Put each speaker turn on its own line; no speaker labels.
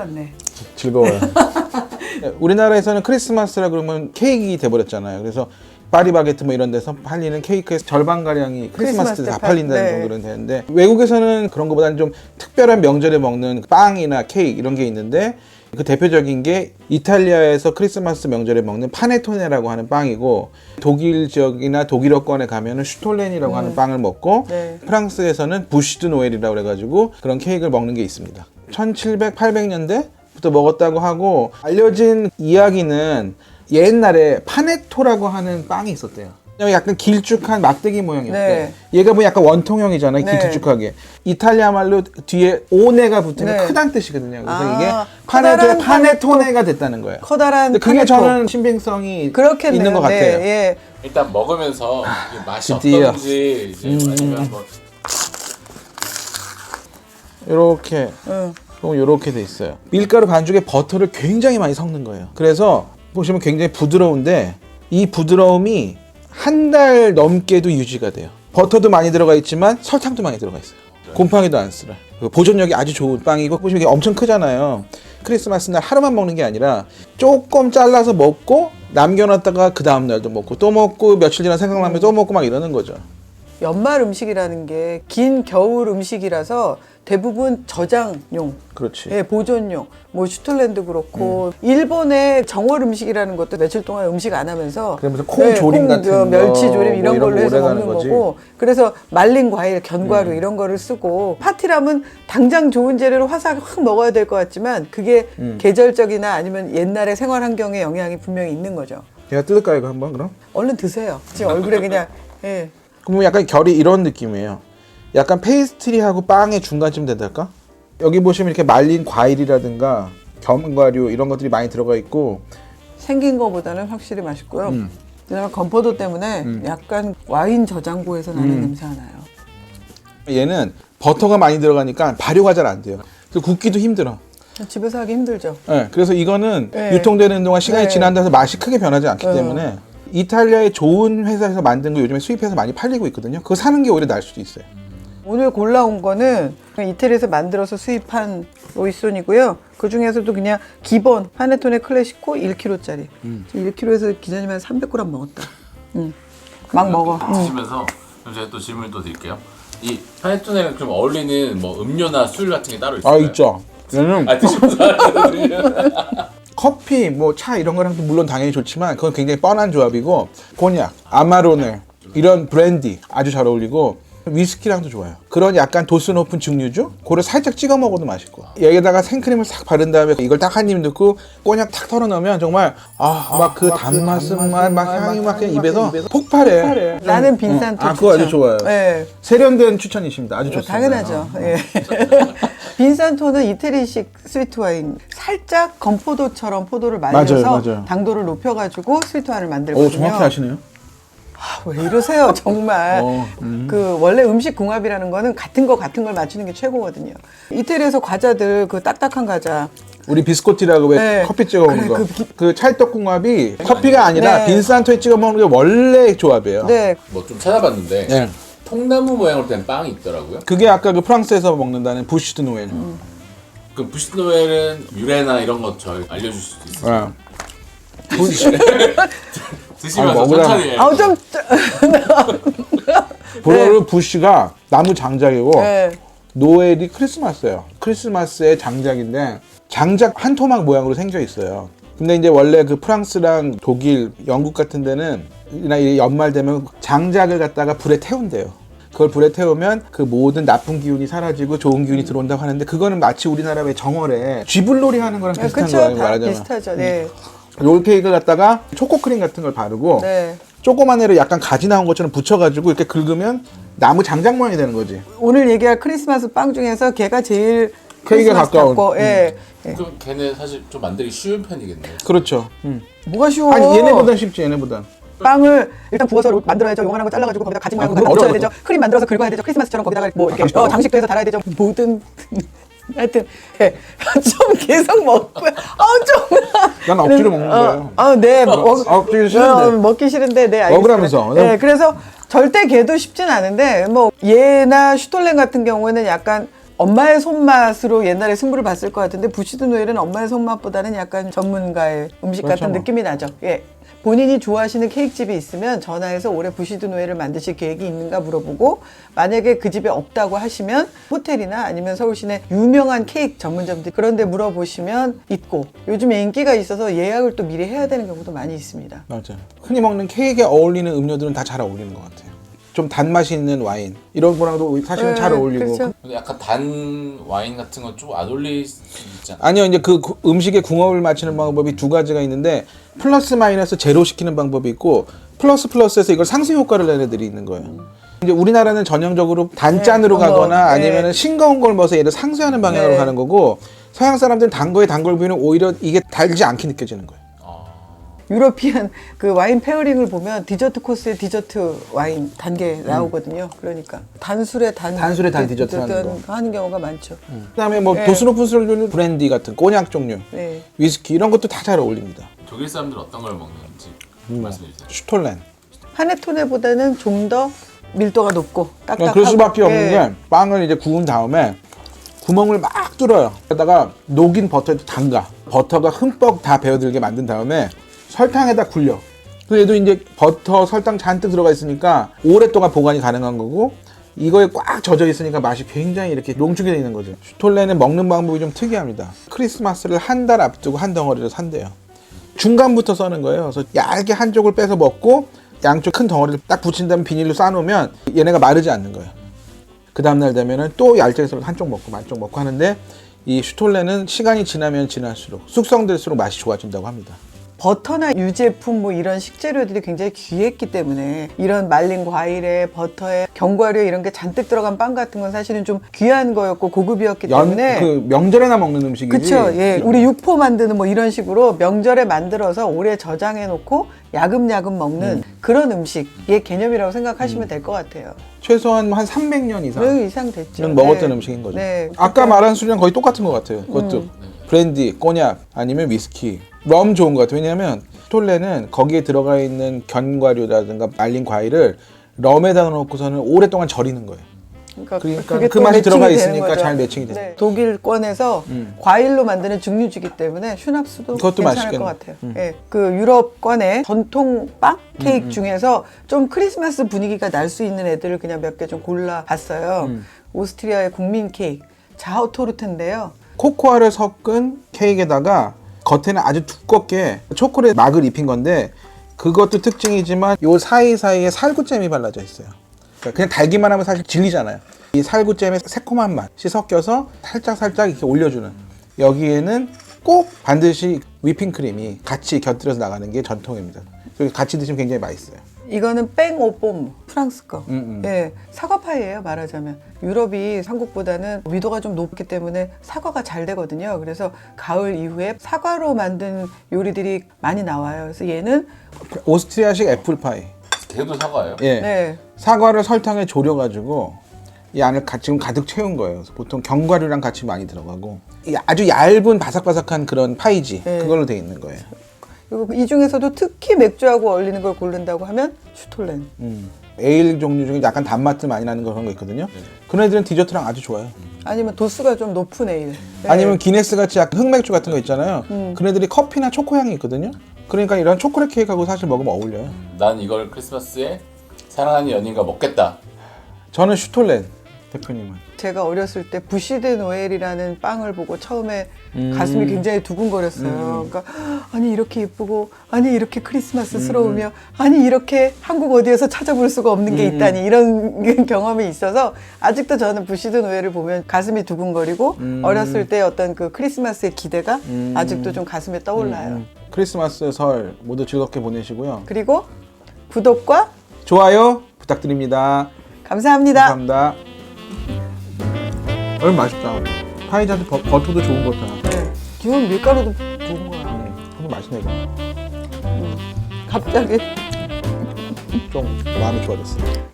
같네.
즐거워요. 우리나라에서는 크리스마스라 그러면 케이크 돼버렸잖아요. 그래서 파리바게트 뭐 이런 데서 팔리는 케이크의 절반가량이 크리스마스 때 다 팔린다는
네.
정도는 되는데, 외국에서는 그런 것보다는 좀 특별한 명절에 먹는 빵이나 케이크 이런 게 있는데, 그 대표적인 게 이탈리아에서 크리스마스 명절에 먹는 파네토네라고 하는 빵이고, 독일 지역이나 독일어권에 가면은 슈톨렌이라고 하는 빵을 먹고,
네.
프랑스에서는 부시드 노엘이라고 그래가지고 그런 케이크를 먹는 게 있습니다. 1700, 800년대부터 먹었다고 하고, 알려진 이야기는 옛날에 파네토라고 하는 빵이 있었대요. 약간 길쭉한 막대기 모양이었대.
네.
얘가 뭐 약간 원통형이잖아요.
네.
길쭉하게. 이탈리아 말로 뒤에 오네가 붙으면
네.
크다는 뜻이거든요. 그래서 이게
커다란
파네토네가 됐다는 거예요.
커다란
근데 그게
파네토.
저는 신빙성이
그렇겠네요.
있는 것 같아요.
네, 예.
일단 먹으면서 이게 맛이
드디어.
어떤지 이제 아니면 한번
이렇게 이렇게 돼 있어요. 밀가루 반죽에 버터를 굉장히 많이 섞는 거예요. 그래서 보시면 굉장히 부드러운데, 이 부드러움이 한 달 넘게도 유지가 돼요. 버터도 많이 들어가 있지만 설탕도 많이 들어가 있어요. 곰팡이도 안 쓸어요. 보존력이 아주 좋은 빵이고, 보시면 이게 엄청 크잖아요. 크리스마스 날 하루만 먹는 게 아니라 조금 잘라서 먹고 남겨놨다가 그 다음 날도 먹고 또 먹고 며칠 지나 생각나면 또 먹고 막 이러는 거죠.
연말 음식이라는 게 긴 겨울 음식이라서 대부분 저장용,
그렇지.
예, 보존용. 뭐 슈톨렌도 그렇고 일본의 정월 음식이라는 것도 며칠 동안 음식 안 하면서
그러면서 콩 조림 같은 거,
멸치 조림
뭐
이런
이런
걸로
거
해서
오래 가는
먹는
거지.
거고, 그래서 말린 과일, 견과류 이런 거를 쓰고, 파티라면 당장 좋은 재료를 화사하게 확 먹어야 될 것 같지만 그게 계절적이나 아니면 옛날의 생활 환경에 영향이 분명히 있는 거죠.
제가 뜯을까요, 이거 한번 그럼?
얼른 드세요. 지금 얼굴에 그냥 예.
그럼 약간 결이 이런 느낌이에요. 약간 페이스트리하고 빵의 중간쯤 된달까? 여기 보시면 이렇게 말린 과일이라든가 견과류 이런 것들이 많이 들어가 있고,
생긴 거보다는 확실히 맛있고요. 그다음에 건포도 때문에 약간 와인 저장고에서 나는 냄새가 나요.
얘는 버터가 많이 들어가니까 발효가 잘 안 돼요. 그래서 굽기도 힘들어.
집에서 하기 힘들죠.
네, 그래서 이거는
네.
유통되는 동안 시간이
네.
지난다고 맛이 크게 변하지 않기 때문에 이탈리아의 좋은 회사에서 만든 거 요즘에 수입해서 많이 팔리고 있거든요. 그거 사는 게 오히려 나을 수도 있어요.
오늘 골라온 거는 이태리에서 만들어서 수입한 로이손이고요. 그 중에서도 그냥 기본 파네토네 클래시코 1kg짜리. 1kg에서 기자님 한 300g 먹었다. 막 먹어.
드시면서 그럼 제가 또 질문을 또 드릴게요. 이 파네토네랑 좀 어울리는 뭐 음료나 술 같은 게 따로 있어요?
아, 있죠. 얘는
드시면서 하거든요.
커피, 뭐 차 이런 거랑도 물론 당연히 좋지만 그건 굉장히 뻔한 조합이고, 곤약, 아마로네 이런 브랜디 아주 잘 어울리고, 위스키랑도 좋아요. 그런 약간 도수 높은 증류주, 그걸 살짝 찍어 먹어도 맛있고, 여기다가 생크림을 싹 바른 다음에 이걸 딱 한 입 넣고 꼬냑 탁 털어 넣으면 정말 막 그 단맛은 막 향이 막 그냥 입에서 폭발해.
나는 빈산토 추천.
그거 아주 좋아요.
네.
세련된 추천이십니다. 아주 좋습니다.
당연하죠. 예. 빈산토는 이태리식 스위트 와인. 살짝 건포도처럼 포도를 말려서
맞아요.
당도를 높여가지고 스위트 와인을 만들거든요.
오, 정확히 아시네요.
왜 이러세요, 정말. 그 원래 음식 궁합이라는 거는 같은 걸 맞추는 게 최고거든요. 이태리에서 과자들, 그 딱딱한 과자.
우리 비스코티라고 왜
네.
커피 찍어 먹는
그래,
거. 그 찰떡궁합이 커피가 아니라
네.
빈산토에 찍어 먹는 게 원래 조합이에요.
네.
뭐 좀 찾아봤는데
네.
통나무 모양으로 된 빵이 있더라고요.
그게 아까 그 프랑스에서 먹는다는 부시드 노엘.
그 부시드 노엘은 유래나 이런 것 저희 알려주실 수 있어요? 드시면서
먹으라.
천천히 해요.
아우, 좀.
보로르 부시가 나무 장작이고,
네.
노엘이 크리스마스예요. 크리스마스의 장작인데 장작 한 토막 모양으로 생겨 있어요. 근데 이제 원래 그 프랑스랑 독일, 영국 같은 데는 이 연말 되면 장작을 갖다가 불에 태운대요. 그걸 불에 태우면 그 모든 나쁜 기운이 사라지고 좋은 기운이 들어온다고 하는데, 그거는 마치 우리나라의 정월에 쥐불놀이 하는 거랑 비슷한
그쵸,
거예요.
다
말하자면.
비슷하죠. 네.
롤케이크를 갖다가 초코크림 같은 걸 바르고
네.
조그만 애를 약간 가지 나온 것처럼 붙여가지고 이렇게 긁으면 나무 장작 모양이 되는 거지.
오늘 얘기할 크리스마스 빵 중에서 걔가 제일
케이크에
크리스마스
가까운.
같고, 예.
그럼 걔는 사실 좀 만들기 쉬운 편이겠네요.
그렇죠.
뭐가 쉬워?
아니 얘네보단 쉽지, 얘네보단.
빵을 일단 구워서 만들어야죠. 요만한 거 잘라가지고 거기다 가지 모양으로
그건
붙여야
어려워.
되죠. 크림 만들어서 긁어야 되죠. 크리스마스처럼 거기다가 뭐 이렇게 장식도 해서 달아야 되죠. 모든 하여튼 좀 계속 먹고요. 좀.
난 억지로 먹는 거예요.
네.
억지로 싫은데.
먹기 싫은데, 네, 알겠습니다.
먹으라면서.
네, 그래서 절대 걔도 쉽진 않은데, 뭐 얘나 슈톨렌 같은 경우에는 약간 엄마의 손맛으로 옛날에 승부를 봤을 것 같은데 부시드 노엘은 엄마의 손맛보다는 약간 전문가의 음식
그렇죠,
같은
뭐.
느낌이 나죠. 예. 본인이 좋아하시는 케이크집이 있으면 전화해서 올해 부시드 노엘을 만드실 계획이 있는가 물어보고 만약에 그 집에 없다고 하시면 호텔이나 아니면 서울 시내 유명한 케이크 전문점들 그런 데 물어보시면 있고 요즘에 인기가 있어서 예약을 또 미리 해야 되는 경우도 많이 있습니다.
맞아요. 흔히 먹는 케이크에 어울리는 음료들은 다 잘 어울리는 것 같아요. 좀 단맛이 있는 와인 이런 거랑도 사실은 잘 어울리고.
그렇죠.
근데 약간 단 와인 같은 건 좀 안 어울릴 수 있잖아.
아니요, 이제 그 음식의 궁합을 맞추는 방법이 두 가지가 있는데 플러스 마이너스 제로 시키는 방법이 있고 플러스에서 이걸 상승 효과를 내는 애들이 있는 거예요. 이제 우리나라는 전형적으로 단짠으로
네,
가거나
네.
아니면은 싱거운 걸 먹어서 얘를 상쇄하는 방향으로
네.
가는 거고 서양 사람들은 단 거에 단 걸 부위는 오히려 이게 달지 않게 느껴지는 거예요.
유러피안 그 와인 페어링을 보면 디저트 코스에 디저트 와인 단계 나오거든요. 그러니까 단술에 단
디저트 하는
하는 경우가 많죠.
그다음에 뭐
네.
도수 높은 술을 주는 브랜디 같은 꼬냑 종류,
네.
위스키 이런 것도 다 잘 어울립니다.
독일 사람들 어떤 걸 먹는지 말씀해 주세요.
슈톨렌.
파네토네보다는 좀 더 밀도가 높고 딱딱하고.
그럴 수밖에 없는
예.
게 빵을 이제 구운 다음에 구멍을 막 뚫어요. 그러다가 녹인 버터에 담가. 버터가 흠뻑 다 배어들게 만든 다음에 설탕에다 굴려. 그래서 얘도 이제 버터, 설탕 잔뜩 들어가 있으니까 오랫동안 보관이 가능한 거고 이거에 꽉 젖어 있으니까 맛이 굉장히 이렇게 농축이 되어 있는 거죠. 슈톨렌은 먹는 방법이 좀 특이합니다. 크리스마스를 한 달 앞두고 한 덩어리를 산대요. 중간부터 써는 거예요. 그래서 얇게 한쪽을 빼서 먹고 양쪽 큰 덩어리를 딱 붙인 다음에 비닐로 싸놓으면 얘네가 마르지 않는 거예요. 그 다음날 되면은 또 얇게 썰어서 한쪽 먹고 한쪽 먹고 하는데 이 슈톨렌은 시간이 지나면 지날수록 숙성될수록 맛이 좋아진다고 합니다.
버터나 유제품 뭐 이런 식재료들이 굉장히 귀했기 때문에 이런 말린 과일에 버터에 견과류 이런 게 잔뜩 들어간 빵 같은 건 사실은 좀 귀한 거였고 고급이었기 때문에
그 명절에나 먹는 음식이지.
그렇죠. 예, 우리 육포 만드는 뭐 이런 식으로 명절에 만들어서 오래 저장해 놓고 야금야금 먹는 그런 음식의 개념이라고 생각하시면 될 것 같아요.
최소한 한 300년 이상
그 이상 됐죠.
먹었던
네.
음식인 거죠.
네.
아까 말한 술이랑 거의 똑같은 것 같아요. 그것도 브랜디, 꼬냑 아니면 위스키, 럼 좋은 것 같아요. 왜냐하면 슈톨렌은 거기에 들어가 있는 견과류라든가 말린 과일을 럼에다 넣어놓고서는 오랫동안 절이는 거예요. 그러니까
그게
그
또
맛이
매칭이
들어가
되는
있으니까
거죠.
잘 매칭이 돼요.
네. 독일권에서 과일로 만드는 증류주기 때문에 슈납스도
그것도
괜찮을
맛있겠네.
것 같아요. 예. 그 유럽권의 전통 빵 케이크 중에서 좀 크리스마스 분위기가 날 수 있는 애들을 그냥 몇 개 좀 골라봤어요. 오스트리아의 국민 케이크 자우토르트인데요.
코코아를 섞은 케이크에다가 겉에는 아주 두껍게 초콜릿 막을 입힌 건데 그것도 특징이지만 요 사이사이에 살구잼이 발라져 있어요. 그러니까 그냥 달기만 하면 사실 질리잖아요. 이 살구잼의 새콤한 맛이 섞여서 살짝 이렇게 올려주는, 여기에는 꼭 반드시 위핑크림이 같이 곁들여서 나가는 게 전통입니다. 그래서 같이 드시면 굉장히 맛있어요.
이거는 뺑오뽐 프랑스 거. 예, 사과파이예요 말하자면. 유럽이 한국보다는 위도가 좀 높기 때문에 사과가 잘 되거든요. 그래서 가을 이후에 사과로 만든 요리들이 많이 나와요. 그래서 얘는
오스트리아식 애플파이.
걔도 사과예요?
예.
네.
사과를 설탕에 졸여가지고 이 안을 지금 가득 채운 거예요. 그래서 보통 견과류랑 같이 많이 들어가고 이 아주 얇은 바삭바삭한 그런 파이지
네.
그걸로 돼 있는 거예요.
그리고 이 중에서도 특히 맥주하고 어울리는 걸 고른다고 하면 슈톨렌.
에일 종류 중에 약간 단맛도 많이 나는 그런 거 있거든요. 그런 애들은 디저트랑 아주 좋아요.
아니면 도수가 좀 높은 에일. 네.
아니면 기네스 같이 약간 흑맥주 같은 거 있잖아요. 그런 애들이 커피나 초코향이 있거든요. 그러니까 이런 초콜릿 케이크하고 사실 먹으면 어울려요.
난 이걸 크리스마스에 사랑하는 연인과 먹겠다.
저는 슈톨렌 대표님은.
제가 어렸을 때 부시드 노엘이라는 빵을 보고 처음에 가슴이 굉장히 두근거렸어요. 그러니까 아니 이렇게 예쁘고 아니 이렇게 크리스마스스러우며 아니 이렇게 한국 어디에서 찾아볼 수가 없는 게 있다니 이런 경험이 있어서 아직도 저는 부시드 노엘을 보면 가슴이 두근거리고 어렸을 때 어떤 그 크리스마스의 기대가 아직도 좀 가슴에 떠올라요.
크리스마스 설 모두 즐겁게 보내시고요.
그리고 구독과
좋아요 부탁드립니다.
감사합니다.
감사합니다. 얼른 맛있다. 파이자도 버터도 좋은 거다.
네. 기본 밀가루도 좋은 거야.
너무 맛있네 이거.
갑자기
좀 마음이 좋아졌어요.